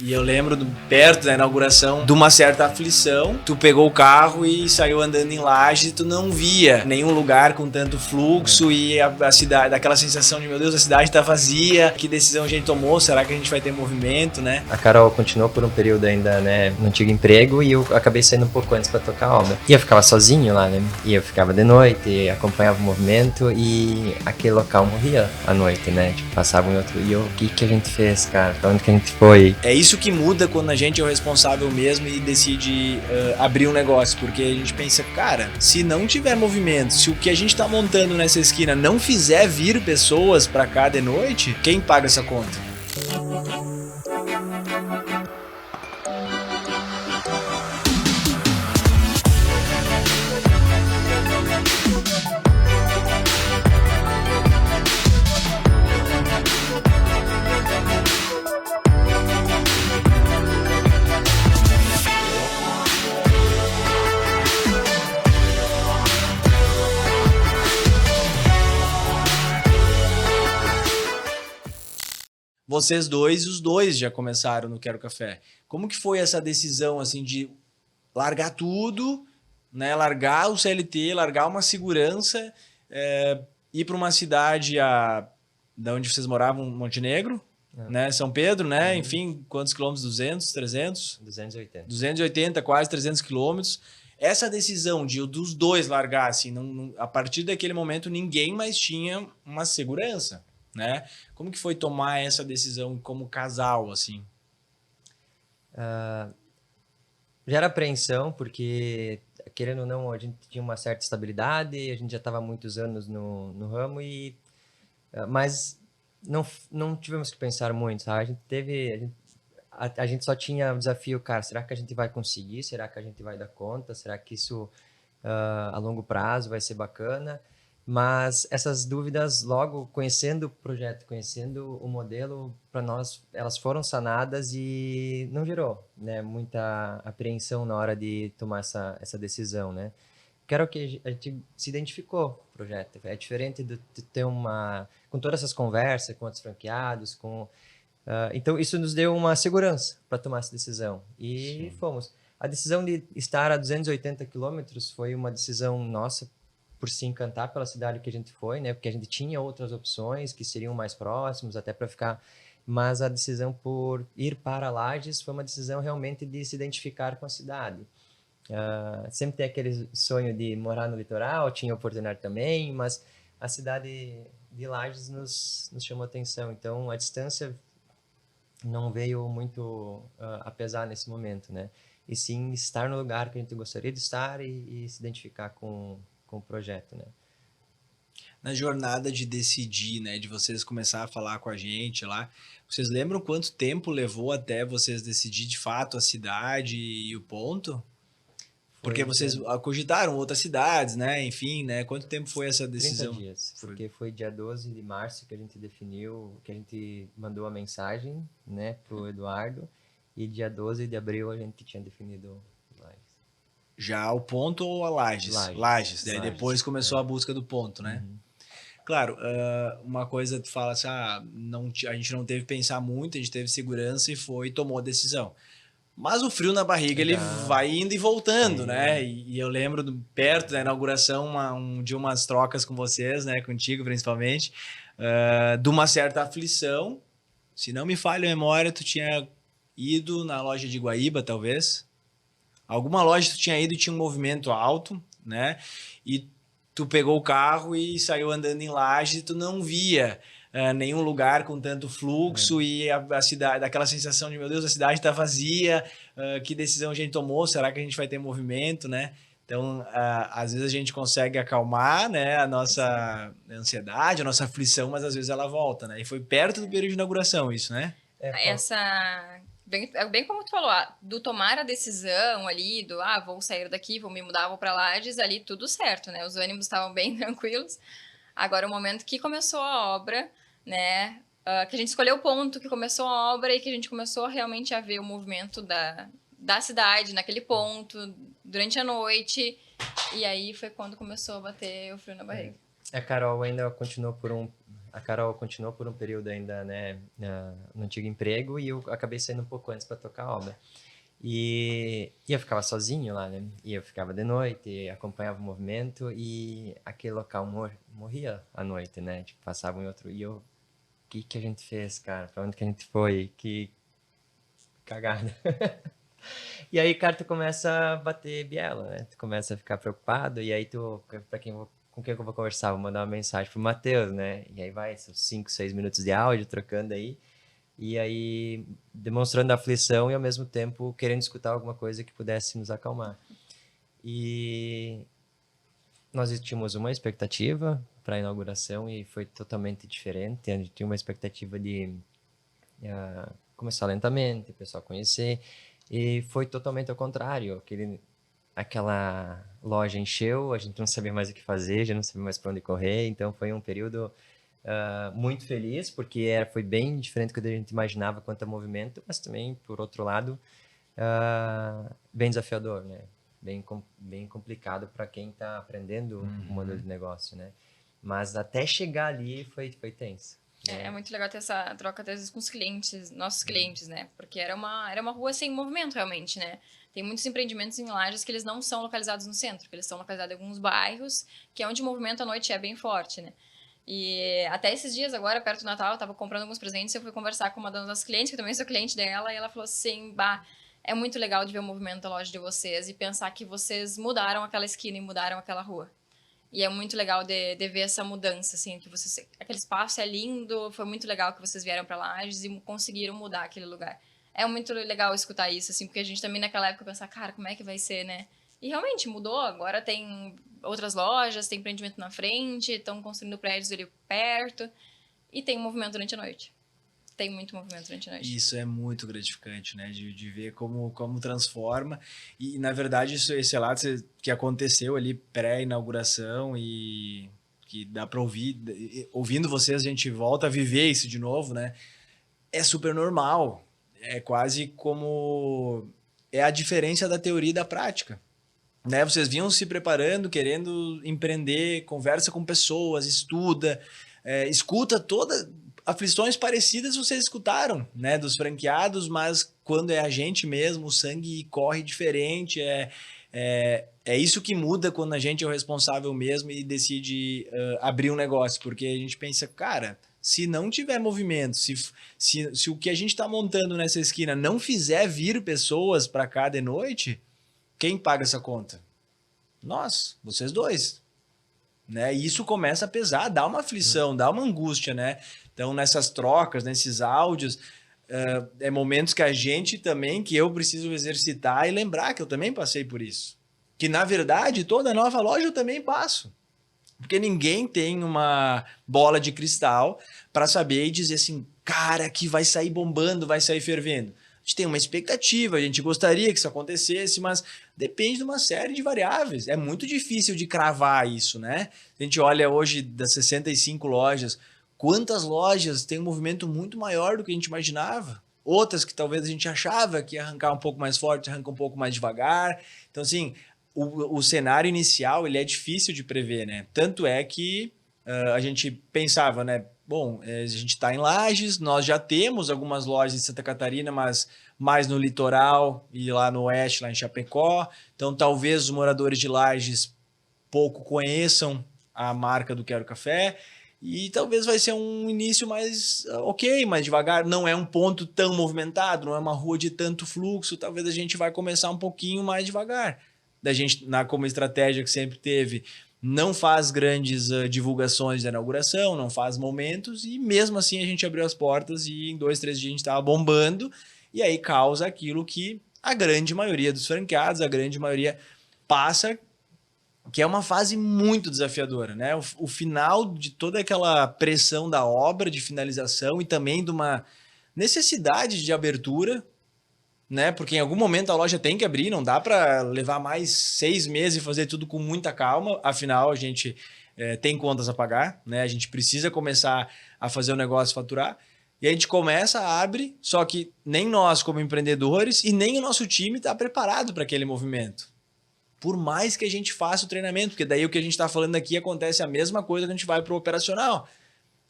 E eu lembro, perto da inauguração, de uma certa aflição. Tu pegou o carro e saiu andando em Lages e tu não via nenhum lugar com tanto fluxo e a cidade, aquela sensação de, meu Deus, a cidade tá vazia, que decisão a gente tomou, será que a gente vai ter movimento, né? A Carol continuou por um período ainda, né, no antigo emprego, e eu acabei saindo um pouco antes pra tocar a obra. E eu ficava sozinho lá, né, e eu ficava de noite, acompanhava o movimento, e aquele local morria à noite, né, tipo, passava um outro, e eu, o que a gente fez, cara? Pra onde que a gente foi? É isso que muda quando a gente é o responsável mesmo e decide abrir um negócio, porque a gente pensa, cara, se não tiver movimento, se o que a gente tá montando nessa esquina não fizer vir pessoas pra cá de noite, quem paga essa conta? Vocês dois, os dois já começaram no Quero Café. Como que foi essa decisão, assim, de largar tudo, né? Largar o CLT, largar uma segurança, ir para uma cidade da onde vocês moravam, Montenegro, né? São Pedro, né? Enfim, quantos quilômetros? 200, 300? 280. 280, quase 300 quilômetros. Essa decisão dos dois largar, assim, a partir daquele momento ninguém mais tinha uma segurança, né? Como que foi tomar essa decisão como casal, assim? Gera apreensão, porque, querendo ou não, a gente tinha uma certa estabilidade, a gente já estava há muitos anos no ramo, mas não tivemos que pensar muito, sabe? A gente só tinha o desafio, cara, será que a gente vai conseguir? Será que a gente vai dar conta? Será que isso a longo prazo vai ser bacana? Mas essas dúvidas, logo conhecendo o projeto, conhecendo o modelo, para nós elas foram sanadas e não gerou, né, muita apreensão na hora de tomar essa decisão, né? Que era o que a gente se identificou com o projeto. É diferente de ter com todas essas conversas com outros franqueados, então isso nos deu uma segurança para tomar essa decisão. E Sim. fomos. A decisão de estar a 280 quilômetros foi uma decisão nossa por se encantar pela cidade que a gente foi, né? Porque a gente tinha outras opções que seriam mais próximos, até para ficar. Mas a decisão por ir para Lages foi uma decisão realmente de se identificar com a cidade. Sempre tem aquele sonho de morar no litoral, tinha oportunidade também, mas a cidade de Lages nos chamou atenção. Então a distância não veio muito a pesar nesse momento, né? E sim estar no lugar que a gente gostaria de estar e se identificar com o projeto, né? Na jornada de decidir, né, de vocês começar a falar com a gente lá, vocês lembram quanto tempo levou até vocês decidir de fato a cidade e o ponto? Porque vocês cogitaram outras cidades, né? Enfim, né? Quanto tempo foi essa 30 decisão? dias, porque foi dia 12 de março que a gente definiu, que a gente mandou a mensagem, né, pro Eduardo, e dia 12 de abril a gente tinha definido Lages. Já o ponto ou a Lages? Lages. Daí depois começou a busca do ponto, né? Claro, uma coisa tu fala assim, a gente não teve que pensar muito, a gente teve segurança e tomou a decisão. Mas o frio na barriga, ele vai indo e voltando, né? E eu lembro, perto da inauguração, de umas trocas com vocês, né? Contigo, principalmente, de uma certa aflição. Se não me falha a memória, tu tinha ido na loja de Guaíba, talvez. Alguma loja tu tinha ido e tinha um movimento alto, né? E tu pegou o carro e saiu andando em Lages e tu não via nenhum lugar com tanto fluxo e a cidade, aquela sensação de, meu Deus, a cidade tá vazia, que decisão a gente tomou, será que a gente vai ter movimento, né? Então, às vezes a gente consegue acalmar, né, a nossa ansiedade, a nossa aflição, mas às vezes ela volta, né? E foi perto do período de inauguração isso, né? Bem como tu falou, do tomar a decisão ali, vou sair daqui, vou me mudar, vou pra Lages, ali tudo certo, né? Os ânimos estavam bem tranquilos. Agora, o momento que começou a obra, né? Que a gente escolheu o ponto que começou a obra e que a gente começou realmente a ver o movimento da cidade naquele ponto, durante a noite. E aí foi quando começou a bater o frio na barriga. A Carol ainda continuou por a Carol continuou por um período ainda, né, no antigo emprego, e eu acabei saindo um pouco antes para tocar a obra. E eu ficava sozinho lá, né? E eu ficava de noite, acompanhava o movimento, e aquele local morria à noite, né? Tipo, passava em outro... E eu... O que a gente fez, cara? Pra onde que a gente foi? Que cagada. E aí, cara, tu começa a bater biela, né? Tu começa a ficar preocupado, e aí com quem eu vou conversar? Vou mandar uma mensagem pro Matheus, né? E aí vai, são 5, 6 minutos de áudio trocando aí. E aí, demonstrando aflição e, ao mesmo tempo, querendo escutar alguma coisa que pudesse nos acalmar. E nós tínhamos uma expectativa para a inauguração e foi totalmente diferente. A gente tinha uma expectativa de começar lentamente, o pessoal conhecer. E foi totalmente ao contrário. Aquela loja encheu, a gente não sabia mais o que fazer, já não sabia mais para onde correr. Então, foi um período... muito feliz, porque foi bem diferente do que a gente imaginava quanto a movimento, mas também, por outro lado, bem desafiador, né? Bem complicado para quem está aprendendo o modelo de negócio, né? Mas até chegar ali foi tenso. É muito legal ter essa troca, às vezes, com os clientes, nossos clientes, né? Porque era uma rua sem movimento, realmente, né? Tem muitos empreendimentos em Lages que eles não são localizados no centro, que eles são localizados em alguns bairros, que é onde o movimento à noite é bem forte, né? E até esses dias agora, perto do Natal, eu tava comprando alguns presentes e eu fui conversar com uma das nossas clientes, que também sou cliente dela, e ela falou assim, bah, é muito legal de ver o movimento da loja de vocês e pensar que vocês mudaram aquela esquina e mudaram aquela rua. E é muito legal de ver essa mudança, assim, que vocês... Aquele espaço é lindo, foi muito legal que vocês vieram pra Lages e conseguiram mudar aquele lugar. É muito legal escutar isso, assim, porque a gente também naquela época pensava, cara, como é que vai ser, né? E realmente mudou, agora tem outras lojas, tem empreendimento na frente, estão construindo prédios ali perto e tem movimento durante a noite. Tem muito movimento durante a noite. Isso é muito gratificante, né? De ver como transforma. E, na verdade, esse relato que aconteceu ali pré-inauguração e que dá para ouvir, ouvindo vocês, a gente volta a viver isso de novo, né? É super normal. É quase como... É a diferença da teoria e da prática. Né? Vocês vinham se preparando, querendo empreender, conversa com pessoas, estuda, escuta todas aflições parecidas vocês escutaram, né, dos franqueados, mas quando é a gente mesmo, o sangue corre diferente, é isso que muda quando a gente é o responsável mesmo e decide abrir um negócio, porque a gente pensa, cara, se não tiver movimento, se o que a gente está montando nessa esquina não fizer vir pessoas para cá de noite, quem paga essa conta? Nós, vocês dois. Né? E isso começa a pesar, dá uma aflição, dá uma angústia, né? Então, nessas trocas, nesses áudios, momentos que a gente também, que eu preciso exercitar e lembrar que eu também passei por isso. Que, na verdade, toda nova loja eu também passo. Porque ninguém tem uma bola de cristal para saber e dizer assim, cara, que vai sair bombando, vai sair fervendo. A gente tem uma expectativa, a gente gostaria que isso acontecesse, mas depende de uma série de variáveis. É muito difícil de cravar isso, né? A gente olha hoje das 65 lojas, quantas lojas têm um movimento muito maior do que a gente imaginava? Outras que talvez a gente achava que ia arrancar um pouco mais forte, arranca um pouco mais devagar. Então, assim, o cenário inicial ele é difícil de prever, né? Tanto é que a gente pensava, né? Bom, a gente está em Lages, nós já temos algumas lojas em Santa Catarina, mas mais no litoral e lá no oeste, lá em Chapecó. Então, talvez os moradores de Lages pouco conheçam a marca do Quero Café e talvez vai ser um início mais mais devagar. Não é um ponto tão movimentado, não é uma rua de tanto fluxo. Talvez a gente vai começar um pouquinho mais devagar. Da gente, como estratégia que sempre teve, não faz grandes divulgações de inauguração, não faz momentos, e mesmo assim a gente abriu as portas e em 2, 3 dias a gente estava bombando, e aí causa aquilo que a grande maioria dos franqueados, a grande maioria passa, que é uma fase muito desafiadora, né? O final de toda aquela pressão da obra, de finalização e também de uma necessidade de abertura, né? Porque em algum momento a loja tem que abrir, não dá para levar mais 6 meses e fazer tudo com muita calma, afinal a gente tem contas a pagar, né? A gente precisa começar a fazer o negócio faturar, e a gente começa, abre, só que nem nós como empreendedores e nem o nosso time está preparado para aquele movimento. Por mais que a gente faça o treinamento, porque daí o que a gente está falando aqui acontece a mesma coisa que a gente vai para o operacional.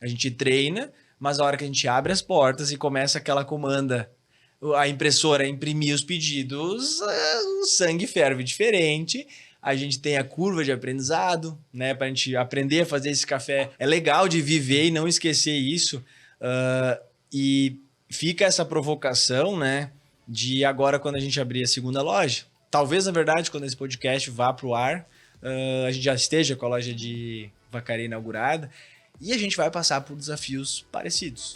A gente treina, mas a hora que a gente abre as portas e começa aquela comanda, a impressora imprimir os pedidos, o sangue ferve diferente. A gente tem a curva de aprendizado, né? Pra gente aprender a fazer esse café. É legal de viver e não esquecer isso. E fica essa provocação, né? De agora, quando a gente abrir a segunda loja. Talvez, na verdade, quando esse podcast vá pro ar, a gente já esteja com a loja de Vacaria inaugurada. E a gente vai passar por desafios parecidos.